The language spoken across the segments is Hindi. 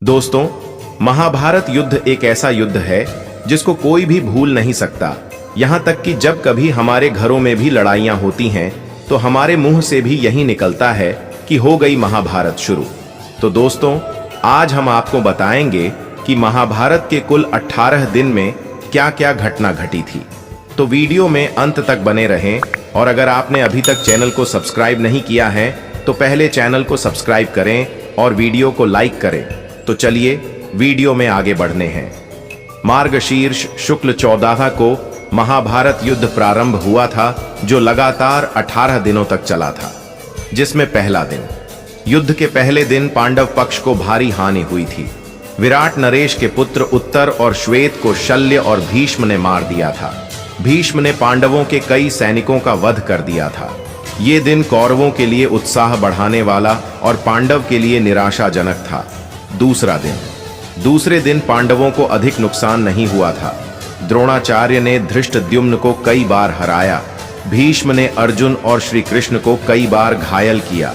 दोस्तों, महाभारत युद्ध एक ऐसा युद्ध है जिसको कोई भी भूल नहीं सकता। यहाँ तक कि जब कभी हमारे घरों में भी लड़ाइयाँ होती हैं तो हमारे मुंह से भी यही निकलता है कि हो गई महाभारत शुरू। तो दोस्तों, आज हम आपको बताएंगे कि महाभारत के कुल 18 दिन में क्या क्या घटना घटी थी। तो वीडियो में अंत तक बने रहें, और अगर आपने अभी तक चैनल को सब्सक्राइब नहीं किया है तो पहले चैनल को सब्सक्राइब करें और वीडियो को लाइक करें। तो चलिए वीडियो में आगे बढ़ने हैं। मार्गशीर्ष शुक्ल 14 को महाभारत युद्ध प्रारंभ हुआ था, जो लगातार 18 दिनों तक चला था, जिसमें पहला दिन, युद्ध के पहले दिन पांडव पक्ष को भारी हानि हुई थी। विराट नरेश के पुत्र उत्तर और श्वेत को शल्य और भीष्म ने मार दिया था। भीष्म ने पांडवों के कई सैनिकों का वध कर दिया था। ये दिन कौरवों के लिए उत्साह बढ़ाने वाला और पांडव के लिए निराशाजनक था। दूसरे दिन पांडवों को अधिक नुकसान नहीं हुआ था। द्रोणाचार्य ने धृष्टद्युम्न को कई बार हराया। भीष्म ने अर्जुन और श्री कृष्ण को कई बार घायल किया।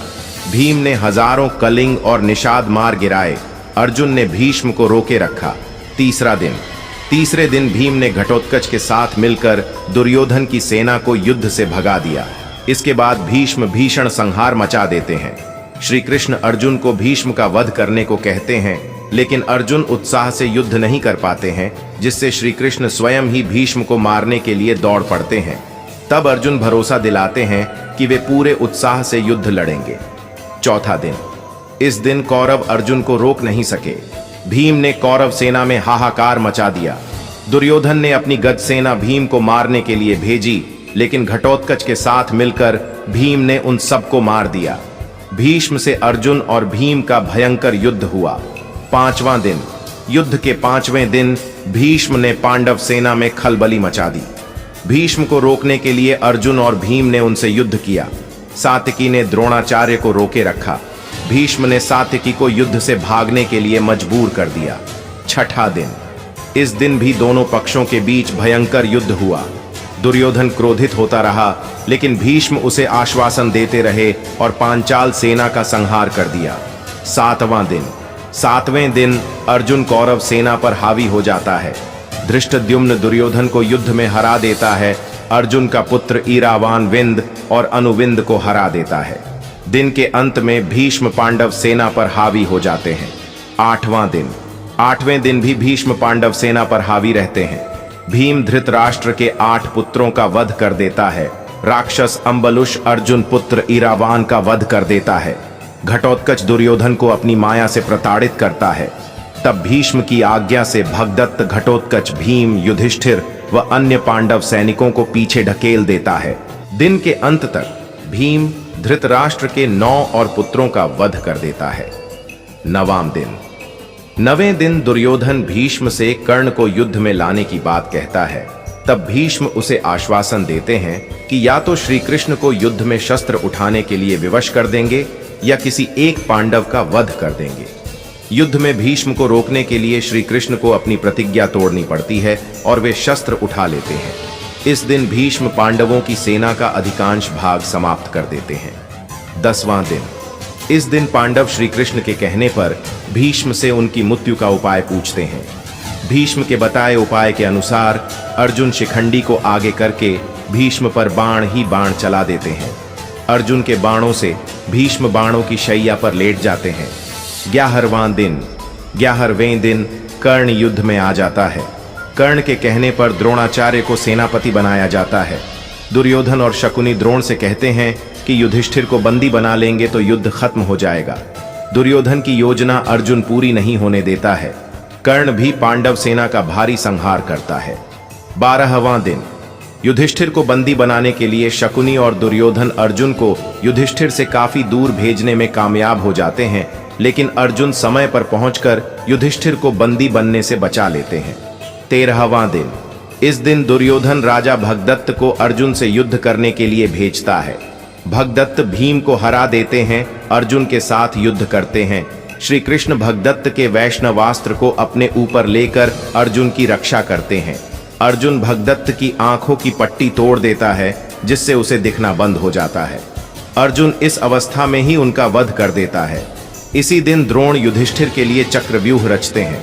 भीम ने हजारों कलिंग और निषाद मार गिराए। अर्जुन ने भीष्म को रोके रखा। तीसरे दिन भीम ने घटोत्कच के साथ मिलकर दुर्योधन की सेना को युद्ध से भगा दिया। इसके बाद भीष्म भीषण संहार मचा देते हैं। श्री कृष्ण अर्जुन को भीष्म का वध करने को कहते हैं, लेकिन अर्जुन उत्साह से युद्ध नहीं कर पाते हैं, जिससे श्री कृष्ण स्वयं ही भीष्म को मारने के लिए दौड़ पड़ते हैं। तब अर्जुन भरोसा दिलाते हैं कि वे पूरे उत्साह से युद्ध लड़ेंगे। चौथा दिन, इस दिन कौरव अर्जुन को रोक नहीं सके। भीम ने कौरव सेना में हाहाकार मचा दिया। दुर्योधन ने अपनी गज सेना भीम को मारने के लिए भेजी, लेकिन घटोत्कच के साथ मिलकर भीम ने उन सबको मार दिया। भीष्म से अर्जुन और भीम का भयंकर युद्ध हुआ। पांचवां दिन, युद्ध के 5वें दिन भीष्म ने पांडव सेना में खलबली मचा दी। भीष्म को रोकने के लिए अर्जुन और भीम ने उनसे युद्ध किया। सात्यकी ने द्रोणाचार्य को रोके रखा। भीष्म ने सात्यकी को युद्ध से भागने के लिए मजबूर कर दिया। छठा दिन, इस दिन भी दोनों पक्षों के बीच भयंकर युद्ध हुआ। दुर्योधन क्रोधित होता रहा, लेकिन भीष्म उसे आश्वासन देते रहे और पांचाल सेना का संहार कर दिया। सातवें दिन अर्जुन कौरव सेना पर हावी हो जाता है। धृष्टद्युम्न दुर्योधन को युद्ध में हरा देता है। अर्जुन का पुत्र ईरावान विंद और अनुविंद को हरा देता है। दिन के अंत में भीष्म पांडव सेना पर हावी हो जाते हैं। आठवें दिन भी भीष्म पांडव सेना पर हावी रहते हैं। भीम धृतराष्ट्र के 8 पुत्रों का वध कर देता है। राक्षस अंबलुष अर्जुन पुत्र ईरावान का वध कर देता है। घटोत्कच दुर्योधन को अपनी माया से प्रताड़ित करता है। तब भीष्म की आज्ञा से भगदत्त घटोत्कच भीम, युधिष्ठिर व अन्य पांडव सैनिकों को पीछे ढकेल देता है। दिन के अंत तक भीम धृतराष्ट्र के 9 और पुत्रों का वध कर देता है। नवें दिन दुर्योधन भीष्म से कर्ण को युद्ध में लाने की बात कहता है। तब भीष्म उसे आश्वासन देते हैं कि या तो श्री कृष्ण को युद्ध में शस्त्र उठाने के लिए विवश कर देंगे या किसी एक पांडव का वध कर देंगे। युद्ध में भीष्म को रोकने के लिए श्री कृष्ण को अपनी प्रतिज्ञा तोड़नी पड़ती है और वे शस्त्र उठा लेते हैं। इस दिन भीष्म पांडवों की सेना का अधिकांश भाग समाप्त कर देते हैं। 10वां दिन, इस दिन पांडव श्री कृष्ण के कहने पर भीष्म से उनकी मृत्यु का उपाय पूछते हैं। भीष्म के बताए उपाय के अनुसार अर्जुन शिखंडी को आगे करके भीष्म पर बाण ही बाण चला देते हैं। अर्जुन के बाणों से भीष्म बाणों की शैया पर लेट जाते हैं। 11वें दिन कर्ण युद्ध में आ जाता है। कर्ण के कहने पर द्रोणाचार्य को सेनापति बनाया जाता है। दुर्योधन और शकुनी द्रोण से कहते हैं कि युधिष्ठिर को बंदी बना लेंगे तो युद्ध खत्म हो जाएगा। दुर्योधन की योजना अर्जुन पूरी नहीं होने देता है। कर्ण भी पांडव सेना का भारी संहार करता है। 12वां दिन, युधिष्ठिर को बंदी बनाने के लिए शकुनी और दुर्योधन अर्जुन को युधिष्ठिर से काफी दूर भेजने में कामयाब हो जाते हैं, लेकिन अर्जुन समय पर पहुंचकर युधिष्ठिर को बंदी बनने से बचा लेते हैं। 13वां दिन, इस दिन दुर्योधन राजा भगदत्त को अर्जुन से युद्ध करने के लिए भेजता है। भगदत्त भीम को हरा देते हैं, अर्जुन के साथ युद्ध करते हैं। श्री कृष्ण भगदत्त के वैष्णवास्त्र को अपने ऊपर लेकर अर्जुन की रक्षा करते हैं। अर्जुन भगदत्त की आंखों की पट्टी तोड़ देता है, जिससे उसे दिखना बंद हो जाता है। अर्जुन इस अवस्था में ही उनका वध कर देता है। इसी दिन द्रोण युधिष्ठिर के लिए चक्रव्यूह रचते हैं,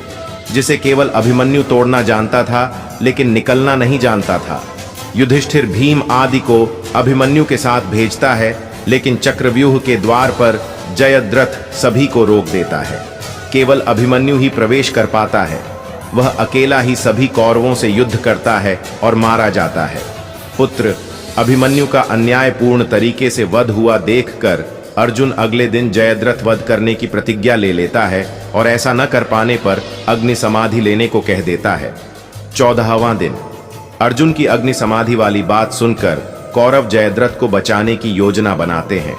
जिसे केवल अभिमन्यु तोड़ना जानता था, लेकिन निकलना नहीं जानता था। युधिष्ठिर भीम आदि को अभिमन्यु के साथ भेजता है, लेकिन चक्रव्यूह के द्वार पर जयद्रथ सभी को रोक देता है। केवल अभिमन्यु ही प्रवेश कर पाता है। वह अकेला ही सभी कौरवों से युद्ध करता है और मारा जाता है। पुत्र अभिमन्यु का अन्यायपूर्ण तरीके से वध हुआ देखकर अर्जुन अगले दिन जयद्रथ वध करने की प्रतिज्ञा ले लेता है और ऐसा न कर पाने पर अग्नि समाधि लेने को कह देता है। 14वां दिन। अर्जुन की अग्नि समाधि वाली बात सुनकर कौरव जयद्रथ को बचाने की योजना बनाते हैं।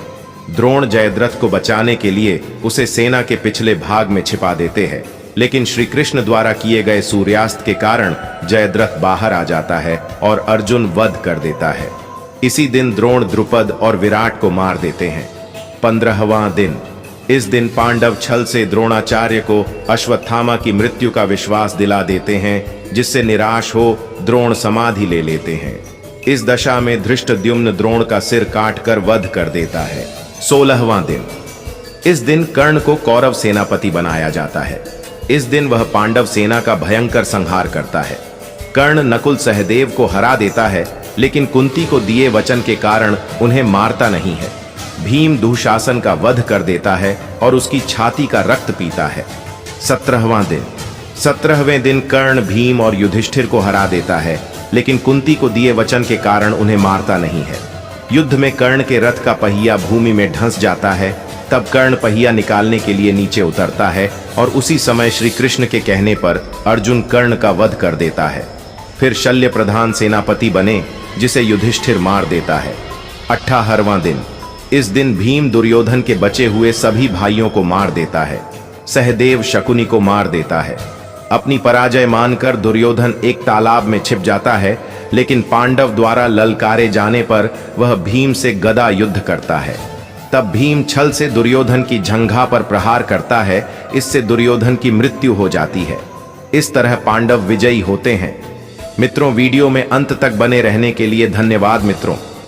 द्रोण जयद्रथ को बचाने के लिए उसे सेना के पिछले भाग में छिपा देते हैं, लेकिन श्री कृष्ण द्वारा किए गए सूर्यास्त के कारण जयद्रथ बाहर आ जाता है और अर्जुन वध कर देता है। इसी दिन द्रोण द्रुपद और विराट को मार देते हैं। 15वां दिन। इस दिन पांडव छल से द्रोणाचार्य को अश्वत्थामा की मृत्यु का विश्वास दिला देते हैं, जिससे निराश हो द्रोण समाधि ले लेते हैं। इस दशा में धृष्टद्युम्न द्रोण का सिर काटकर वध कर देता है। 16वां दिन। इस दिन कर्ण को कौरव सेनापति बनाया जाता है। इस दिन वह पांडव सेना का भयंकर संहार करता है। कर्ण नकुल सहदेव को हरा देता है, लेकिन कुंती को दिए वचन के कारण उन्हें मारता नहीं है। भीम दुशासन का वध कर देता है और उसकी छाती का रक्त पीता है। 17वां दिन। 17वें दिन कर्ण भीम और युधिष्ठिर को हरा देता है, लेकिन कुंती को दिए वचन के कारण उन्हें मारता नहीं है। युद्ध में कर्ण के रथ का पहिया भूमि में धंस जाता है। तब कर्ण पहिया निकालने के लिए नीचे उतरता है और उसी समय श्री कृष्ण के कहने पर अर्जुन कर्ण का वध कर देता है। फिर शल्य प्रधान सेनापति बने, जिसे युधिष्ठिर मार देता है। 18वां दिन। इस दिन भीम दुर्योधन के बचे हुए सभी भाइयों को मार देता है। सहदेव शकुनी को मार देता है। अपनी पराजय मानकर दुर्योधन एक तालाब में छिप जाता है, लेकिन पांडव द्वारा ललकारे जाने पर वह भीम से गदा युद्ध करता है। तब भीम छल से दुर्योधन की जंघा पर प्रहार करता है। इससे दुर्योधन की मृत्यु हो जाती है। इस तरह पांडव विजयी होते हैं। मित्रों, वीडियो में अंत तक बने रहने के लिए धन्यवाद मित्रों।